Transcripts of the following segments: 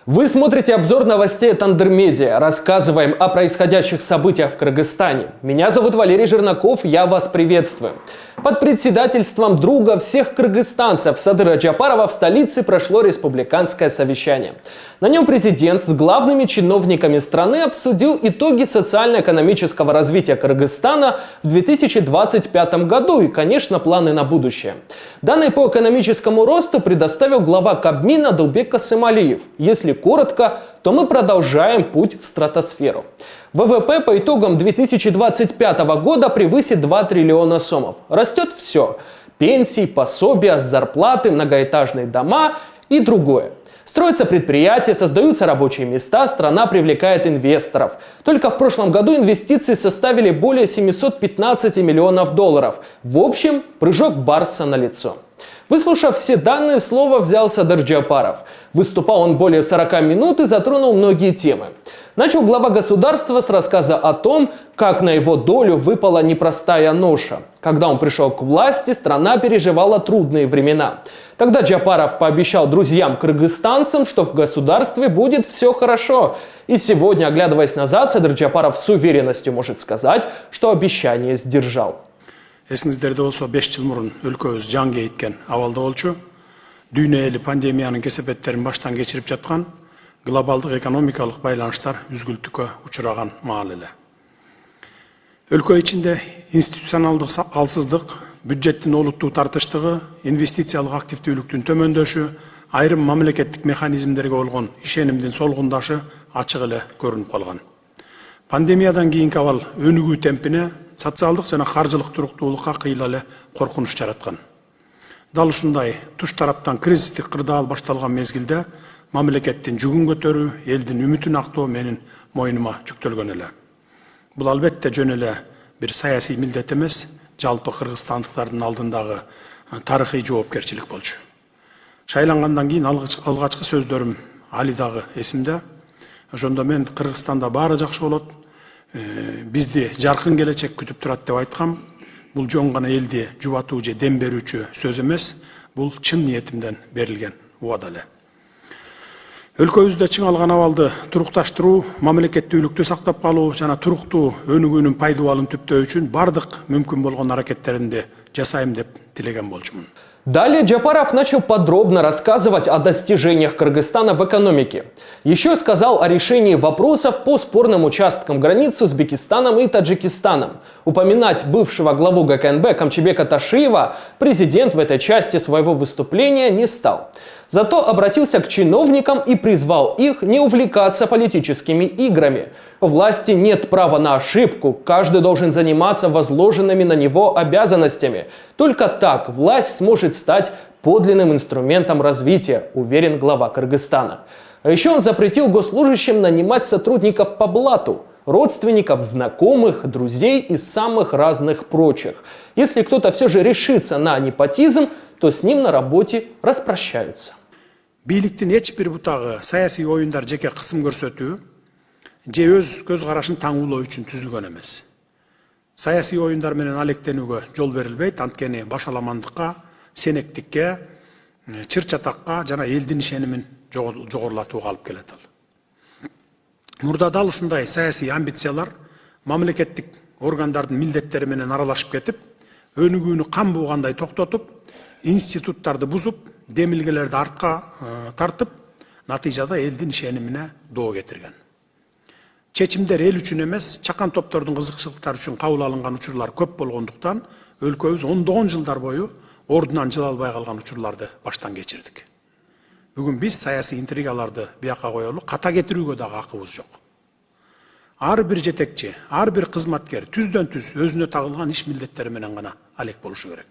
Вы смотрите обзор новостей от Андермедиа. Рассказываем о происходящих событиях в Кыргызстане. Меня зовут Валерий Жернаков, я вас приветствую. Под председательством друга всех кыргызстанцев Садыра Джапарова в столице прошло республиканское совещание. На нем президент с главными чиновниками страны обсудил итоги социально-экономического развития Кыргызстана в 2025 году и, конечно, планы на будущее. Данные по экономическому росту предоставил глава Кабмина Далбек Касымалиев. Если коротко, то мы продолжаем путь в стратосферу. ВВП по итогам 2025 года превысит 2 триллиона сомов. Растет все – пенсии, пособия, зарплаты, многоэтажные дома и другое. Строятся предприятия, создаются рабочие места, страна привлекает инвесторов. Только в прошлом году инвестиции составили более 715 миллионов долларов. В общем, прыжок Барса налицо. Выслушав все данные, слово взял Садыр Джапаров. Выступал он более 40 минут и затронул многие темы. Начал глава государства с рассказа о том, как на его долю выпала непростая ноша. Когда он пришел к власти, страна переживала трудные времена. Тогда Джапаров пообещал друзьям-кыргызстанцам, что в государстве будет все хорошо. И сегодня, оглядываясь назад, Садыр Джапаров с уверенностью может сказать, что обещание сдержал. Эсиңиздерде болсо 5 жыл мурун өлкөбүз жан кейиткен абалда болчу. Дүйнө эли пандемиянын кесепеттерин баштан кечирип жаткан, глобалдык экономикалык байланыштар үзгүлтүккө учураган маал эле. Өлкө ичинде институционалдык алсыздык, бюджеттин олуттуу тартыштыгы, инвестициялык активдүүлүктүн төмөндөшү, айрым мамлекеттик механизмдерге болгон ишенимдин солгундашы ачык эле көрүнүп калган. Пандемиядан кийинки абал өнүгүү темпине, социалдык жана каржылык туруктуулукка кыйла эле коркунуч жараткан. Дал ушундай туш тараптан кризистик кырдаал башталган мезгилде мамлекеттин жүгүн көтөрүү, элдин үмүтүн актоо менин мойнума жүктөлгөн эле. Бул албетте жөн эле бир саясий милдет эмес, жалпы кыргызстандыктардын алдындагы тарыхый жоопкерчилик болчу. Шайлангандан кийин алгачкы сөздөрүм али дагы эсимде. Ошондо мен Кыргызстанда баары жакшы болот, бизди жаркын келечек күтүп турат деп айткам. Бул жон гана элди жубатуу же дем берүүчү сөз эмес, бул чын ниетимден берилген убада эле. Өлкөбүздө чың алган абалды турукташтыруу, мамлекеттүүлүктү сактап калуу жана туруктуу өнүгүүнүн пайдубалын түптөө үчүн бардык мүмкүн болгон аракеттеримди жасайм деп тилеген болчумун. Далее Джапаров начал подробно рассказывать о достижениях Кыргызстана в экономике. Еще сказал о решении вопросов по спорным участкам границ с Узбекистаном и Таджикистаном. Упоминать бывшего главу ГКНБ Камчыбека Ташиева президент в этой части своего выступления не стал. Зато обратился к чиновникам и призвал их не увлекаться политическими играми. У власти нет права на ошибку, каждый должен заниматься возложенными на него обязанностями. Только так власть сможет стать подлинным инструментом развития, уверен глава Кыргызстана. А еще он запретил госслужащим нанимать сотрудников по блату, родственников, знакомых, друзей и самых разных прочих. Если кто-то все же решится на непотизм, то с ним на работе распрощаются. Бийликтин эч бир бутагы саясий оюндар жеке кысым көрсөтүү же өз көз карашын таңуулоо үчүн түзүлгөн эмес. Саясий оюндар менен алектенүүгө жол берилбейт, анткени башаламандыкка, сенектикке, чыр чатакка жана элдин ишенимин жогорулатууга алып келет ал. Мурда дал ушундай саясий амбициялар мамлекеттик органдардын милдеттери менен аралашып кетип, өнүгүүнү кам буугандай токтотуп, институттарды бузуп, демилгелерди артка тартып, натыйжада элдин ишенимине доо кетирген. Чечимдер эл үчүн эмес, чакан топтордун кызыкчылыктары үчүн кабыл алынган учурлар көп болгондуктан, өлкөбүз ондогон жылдар бою ордунан жыла албай калган учурларды баштан кечирдик. Бүгүн биз саясий интригаларды бияка коелу, ката кетирүүгө дагы акыбыз жок. Ар бир жетекчи, ар бир кызматкер түздөн түз өзүнө тагылган иш милдеттери менен гана алек болушу керек.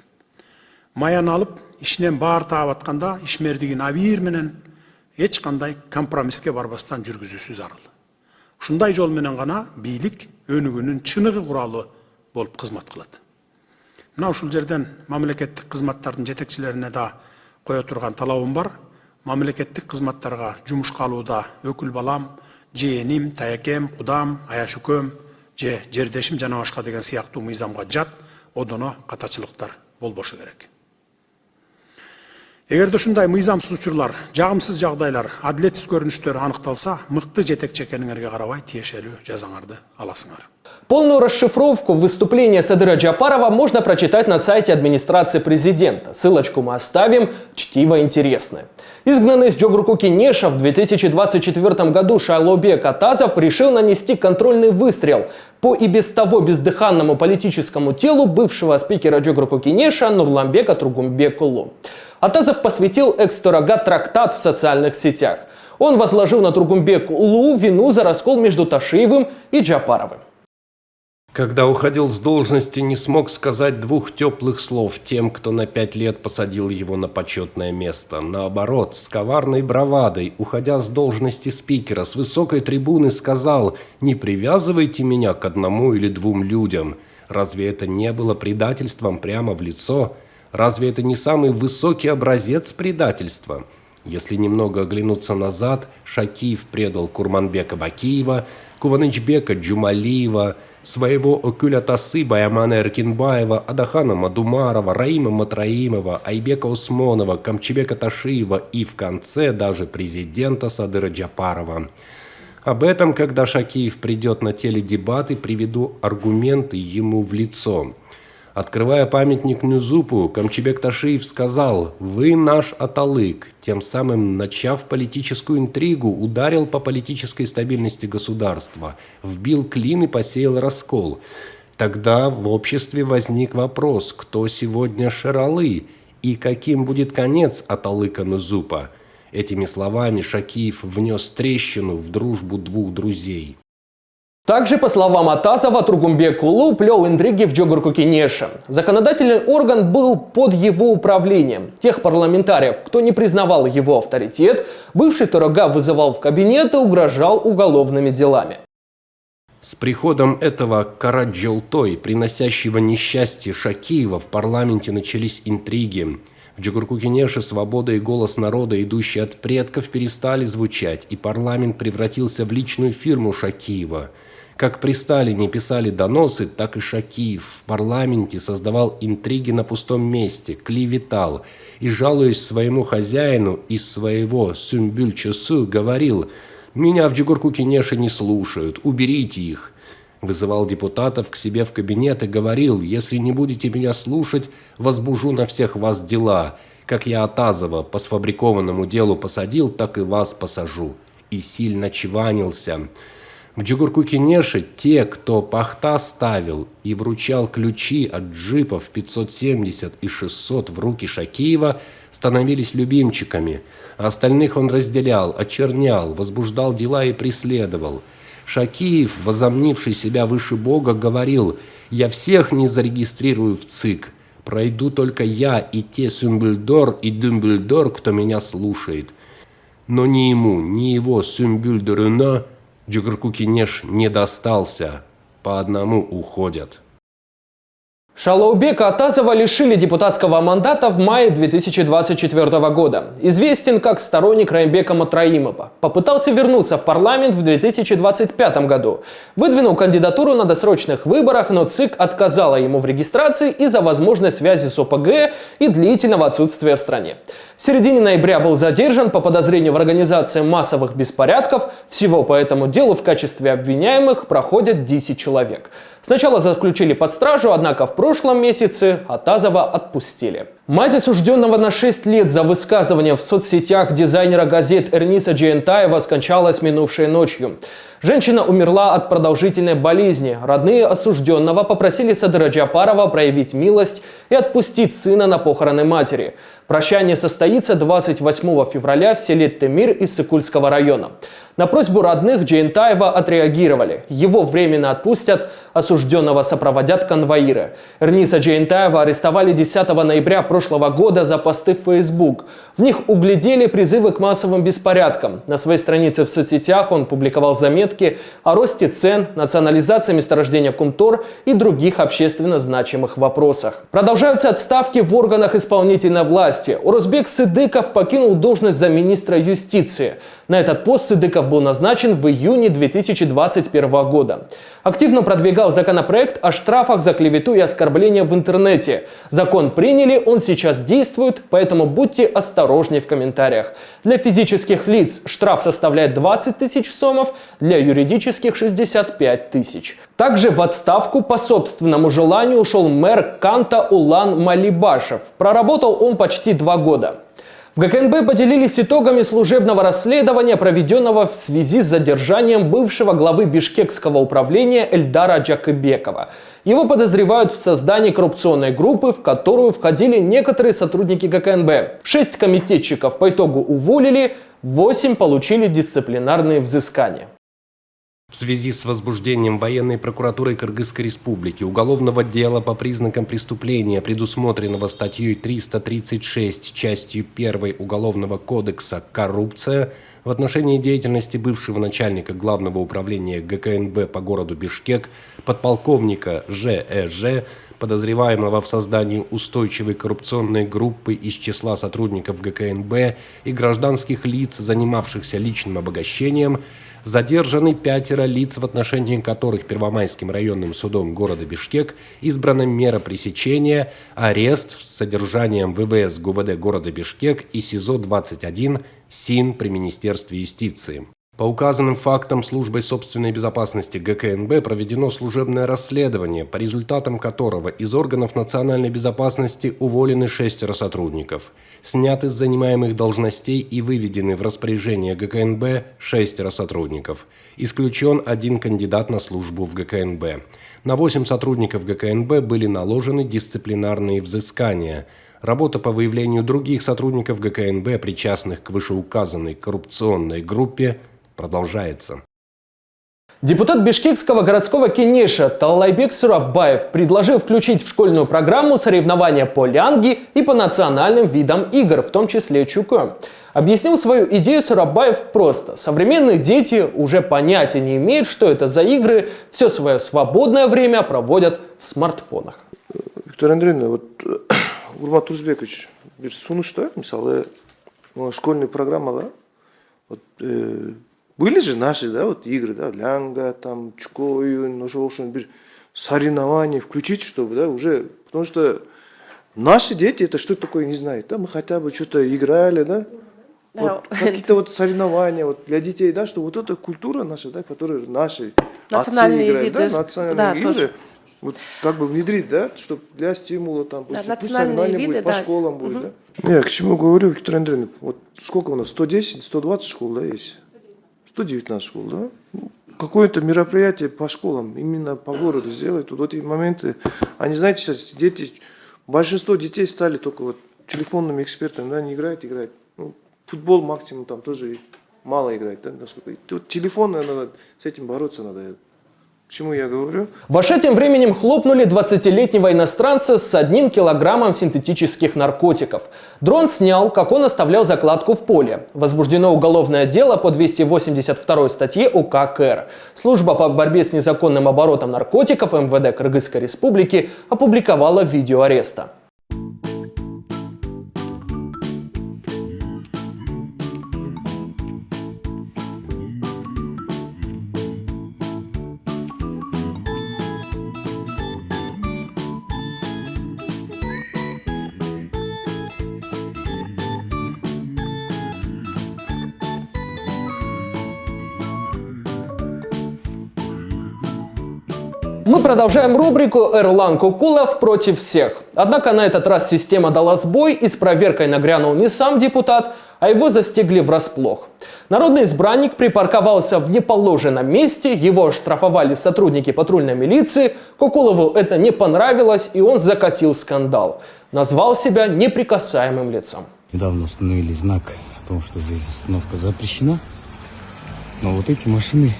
Маян алып, ишинен баар таап атканда, ишмердигин абийир менен эч кандай компромисске барбастан жүргүзүүсү зарыл. Ушундай жол менен гана бийлик өнүгүүнүн чыныгы куралы болуп кызмат кылат. Мына ушул жерден мамлекеттик кызматтардын жетекчилерине да кое турган талабым бар. Мамлекеттик кызматтарга жумушка алууда өкүл балам, жээним, таякем, кудам, аяшүкөм, же жердешим жана башка деген сыяктуу мыйзамга жат, одоно катачылыктар болбошу керек. Эгерде ушундай мыйзамсыз учурлар, жагымсыз жагдайлар, адилетсиз көрүнүштөр аныкталса, мыкты жетекчи экениңерге карабай тиешелүү жазаңарды аласыңар. Полную расшифровку выступления Садыра Джапарова можно прочитать на сайте администрации президента. Ссылочку мы оставим, чтиво интересное. Изгнанный из Джогурку Кенеша в 2024 году Шайлоубек Атазов решил нанести контрольный выстрел по и без того бездыханному политическому телу бывшего спикера Джогурку Кенеша Нурламбека Тургумбекулу. Атазов посвятил экс-Торага трактат в социальных сетях. Он возложил на Тургумбекулу вину за раскол между Ташиевым и Джапаровым. Когда уходил с должности, не смог сказать двух теплых слов тем, кто на 5 лет посадил его на почетное место. Наоборот, с коварной бравадой, уходя с должности спикера, с высокой трибуны сказал: «Не привязывайте меня к одному или двум людям». Разве это не было предательством прямо в лицо? Разве это не самый высокий образец предательства? Если немного оглянуться назад, Шакиев предал Курманбека Бакиева, Куванычбека Джумалиева, своего Окюлятасы Баямана Эркинбаева, Адахана Мадумарова, Раима Матраимова, Айбека Усмонова, Камчебека Ташиева и в конце даже президента Садыра Джапарова. Об этом, когда Шакиев придет на теледебаты, приведу аргументы ему в лицо. Открывая памятник Нюзупу, Камчебек Ташиев сказал: «Вы наш Аталык», тем самым, начав политическую интригу, ударил по политической стабильности государства, вбил клин и посеял раскол. Тогда в обществе возник вопрос, кто сегодня Шералы и каким будет конец Аталыка Нюзупа. Этими словами Шакиев внес трещину в дружбу двух друзей. Также, по словам Атазова, Тургумбекулу плел интриги в Джогурку Кенеша. Законодательный орган был под его управлением. Тех парламентариев, кто не признавал его авторитет, бывший Торога вызывал в кабинет и угрожал уголовными делами. С приходом этого Караджолтой, приносящего несчастье Шакиева, в парламенте начались интриги. В Джогурку Кенеше свобода и голос народа, идущие от предков, перестали звучать, и парламент превратился в личную фирму Шакиева. Как при Сталине писали доносы, так и Шакиев в парламенте создавал интриги на пустом месте, клеветал и, жалуясь своему хозяину из своего Сюмбюль-Чосу, говорил: «Меня в Джогурку Кенеше не слушают, уберите их». Вызывал депутатов к себе в кабинет и говорил: «Если не будете меня слушать, возбужу на всех вас дела. Как я Атазова по сфабрикованному делу посадил, так и вас посажу». И сильно чванился. В Джогурку Кенеше те, кто пахта ставил и вручал ключи от джипов 570 и 600 в руки Шакиева, становились любимчиками, а остальных он разделял, очернял, возбуждал дела и преследовал. Шакиев, возомнивший себя выше Бога, говорил: «Я всех не зарегистрирую в ЦИК. Пройду только я и те Сюмбюльдор и Дюмбюльдор, кто меня слушает». Но ни ему, ни его Сюмбюльдорюна Джогурку Кенеш не достался. По одному уходят. Шайлоубека Атазова лишили депутатского мандата в мае 2024 года. Известен как сторонник Раимбека Матраимова. Попытался вернуться в парламент в 2025 году. Выдвинул кандидатуру на досрочных выборах, но ЦИК отказала ему в регистрации из-за возможной связи с ОПГ и длительного отсутствия в стране. В середине ноября был задержан по подозрению в организации массовых беспорядков. Всего по этому делу в качестве обвиняемых проходят 10 человек. Сначала заключили под стражу, однако в прошлом месяце Атазова отпустили. Мать осужденного на 6 лет за высказывание в соцсетях дизайнера газет Эрниса Джиентаева скончалась минувшей ночью. Женщина умерла от продолжительной болезни. Родные осужденного попросили Садыра Джапарова проявить милость и отпустить сына на похороны матери. Прощание состоится 28 февраля в селе Темир Иссыкульского района. На просьбу родных Джиентаева отреагировали. Его временно отпустят, осужденного сопроводят конвоиры. Эрниса Джиентаева арестовали 10 ноября прошлого года за посты в Facebook. В них углядели призывы к массовым беспорядкам. На своей странице в соцсетях он публиковал заметки о росте цен, национализации месторождения Кумтор и других общественно значимых вопросах. Продолжаются отставки в органах исполнительной власти. Урозбек Сыдыков покинул должность замминистра юстиции. На этот пост Сыдыков был назначен в июне 2021 года. Активно продвигал законопроект о штрафах за клевету и оскорбление в интернете. Закон приняли, он сейчас действует, поэтому будьте осторожнее в комментариях. Для физических лиц штраф составляет 20 тысяч сомов, для юридических 65 тысяч. Также в отставку по собственному желанию ушел мэр Канта Улан Малибашев. Проработал он почти 2 года. В ГКНБ поделились итогами служебного расследования, проведенного в связи с задержанием бывшего главы бишкекского управления Эльдара Джакыбекова. Его подозревают в создании коррупционной группы, в которую входили некоторые сотрудники ГКНБ. 6 комитетчиков по итогу уволили, 8 получили дисциплинарные взыскания. В связи с возбуждением военной прокуратурой Кыргызской Республики уголовного дела по признакам преступления, предусмотренного статьей 336 частью 1 Уголовного кодекса «Коррупция», в отношении деятельности бывшего начальника Главного управления ГКНБ по городу Бишкек, подполковника Ж.Э.Ж., подозреваемого в создании устойчивой коррупционной группы из числа сотрудников ГКНБ и гражданских лиц, занимавшихся личным обогащением, задержаны 5 лиц, в отношении которых Первомайским районным судом города Бишкек избрана мера пресечения, арест с содержанием ВВС ГУВД города Бишкек и СИЗО-21 СИН при Министерстве юстиции. По указанным фактам службой собственной безопасности ГКНБ проведено служебное расследование, по результатам которого из органов национальной безопасности уволены 6 сотрудников, сняты с занимаемых должностей и выведены в распоряжение ГКНБ 6 сотрудников. Исключен 1 кандидат на службу в ГКНБ. На 8 сотрудников ГКНБ были наложены дисциплинарные взыскания. Работа по выявлению других сотрудников ГКНБ, причастных к вышеуказанной коррупционной группе, продолжается. Депутат Бишкекского городского кенеша Таллайбек Сураббаев предложил включить в школьную программу соревнования по лянге и по национальным видам игр, в том числе чукэ. Объяснил свою идею Сураббаев просто. Современные дети уже понятия не имеют, что это за игры, все свое свободное время проводят в смартфонах. Виктория Андреевна, вот Урмат Турсбекович, bir sunuşta мысалы школьная программа, да? Вот, были же наши, да, вот игры, да, лянга, там, чукоюн, bir соревнования включить, чтобы, да, уже, потому что наши дети это что такое не знают, да, мы хотя бы что-то играли, да, вот, какие-то вот соревнования, вот для детей, да, что вот эта культура наша, да, которая наши национальные отцы играют, виды, да, национальные да, игры, тоже. вот как бы внедрить, да, чтобы для стимула там, Да, пусть национальные соревнования виды, будет, по да. школам будет, да. Я к чему говорю, Виктория Андреевна, вот сколько у нас, 110, 120 школ, да, есть? 119 школ, да? Какое-то мероприятие по школам, именно по городу сделать. Вот эти моменты, они, знаете, сейчас дети, большинство детей стали только вот телефонными экспертами, да, не играть. Ну, футбол максимум там тоже мало играть, да, насколько. Тут телефон, надо, с этим бороться надо. К чему я говорю? В Аше тем временем хлопнули 20-летнего иностранца с 1 килограммом синтетических наркотиков. Дрон снял, как он оставлял закладку в поле. Возбуждено уголовное дело по 282 статье УК КР. Служба по борьбе с незаконным оборотом наркотиков МВД Кыргызской Республики опубликовала видео ареста. Мы продолжаем рубрику «Эрлан Кукулов против всех». Однако на этот раз система дала сбой, и с проверкой нагрянул не сам депутат, а его застигли врасплох. Народный избранник припарковался в неположенном месте, его оштрафовали сотрудники патрульной милиции, Кукулову это не понравилось, и он закатил скандал. Назвал себя неприкасаемым лицом. Недавно установили знак о том, что здесь остановка запрещена, но вот эти машины,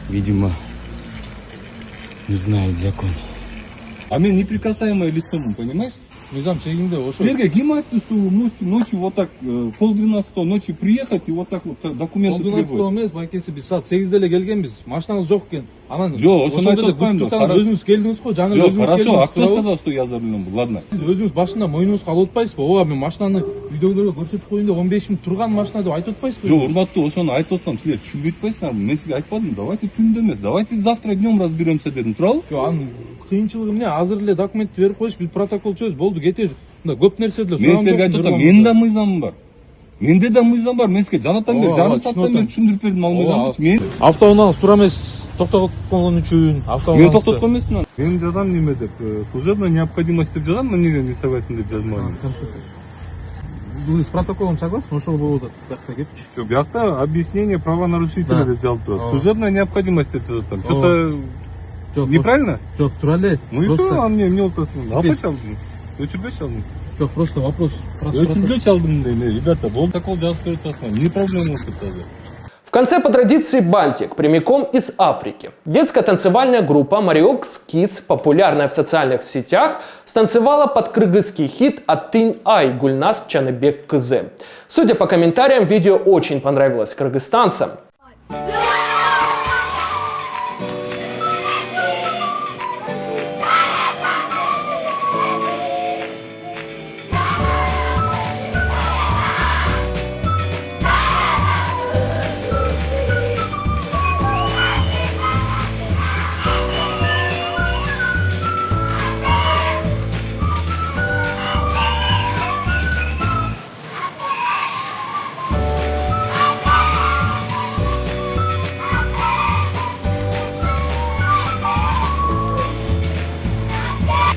видимо, не знают закон. А мы неприкасаемое лицо, понимаешь? Сергей, кем айтты, что вы ночью вот так, 11:30 ночи приехать и вот так вот документы требовать? 11:30 байкеси биз саат 8:00 эле келгенбиз. Машинаңыз жок экен. Анан Жок, ошону айтып атпаймын да. Өзүңүз келдиңиз го, жаңы Жок, өзүңүз хорошо, келдиңиз. а кто сказал, что я за рулем был? Ладно. Өзүңүз башында мойнуңузга алып атпайсызбы? Ооба, мен машинаны видеолорго көрсөтүп коеюн деп 15 000 турган машина деп айтып атпайсызбы? Жок, урматтуу, ошону айтып атсам силер түшүнбөй атпайсыңарбы? Мен сизге айтпадым, давайте түндө эмес, давайте завтра днем разберемся дедим, туурабы? Жок, анын кыйынчылыгы эмне? Азыр эле документти берип коюш, биз протокол түзөбүз, болду, кетебиз. көп нерседе Мен силерге айтып атам, менин да мыйзамым бар. Менде да мыйзам бар. Мен силерге жанаттан бери, жарым сааттан бери түшүндүрүп бердим ал мыйзамды. Мен автоунаалыс туура эмес токтоп койгон үчүн мен автоунаалыс токтоткон эмесмин. Мен жазам неме деп, служебная необходимость деп жазам, эмнеге не согласен деп жазмаймын. Вы с протоколом согласны? Ошол болот бакта кетчи. Жок, биякта объяснение правонарушителя деп жазылып турат. Служебная необходимость деп жазып атам. Что-то неправильно? Жок, тура эле. Ну и что, эмне болуп атасың? Алба чалдың. Өчүрбөй чалдың. Жок, просто вопрос. Өчүрбөй чалдың дейм. Ребята, протокол жазып берип атасыңар. Не проблема болуп атат? В конце по традиции бантик, прямиком из Африки. Детская танцевальная группа Mariooks Kids, популярная в социальных сетях, станцевала под кыргызский хит «Аттын ай» Гульназ Чаныбек Кызы. Судя по комментариям, видео очень понравилось кыргызстанцам.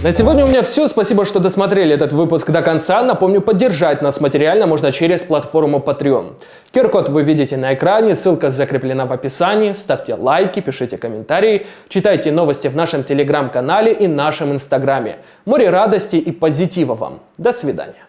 На сегодня у меня все. Спасибо, что досмотрели этот выпуск до конца. Напомню, поддержать нас материально можно через платформу Patreon. QR-код вы видите на экране, ссылка закреплена в описании. Ставьте лайки, пишите комментарии, читайте новости в нашем телеграм-канале и нашем инстаграме. Море радости и позитива вам. До свидания.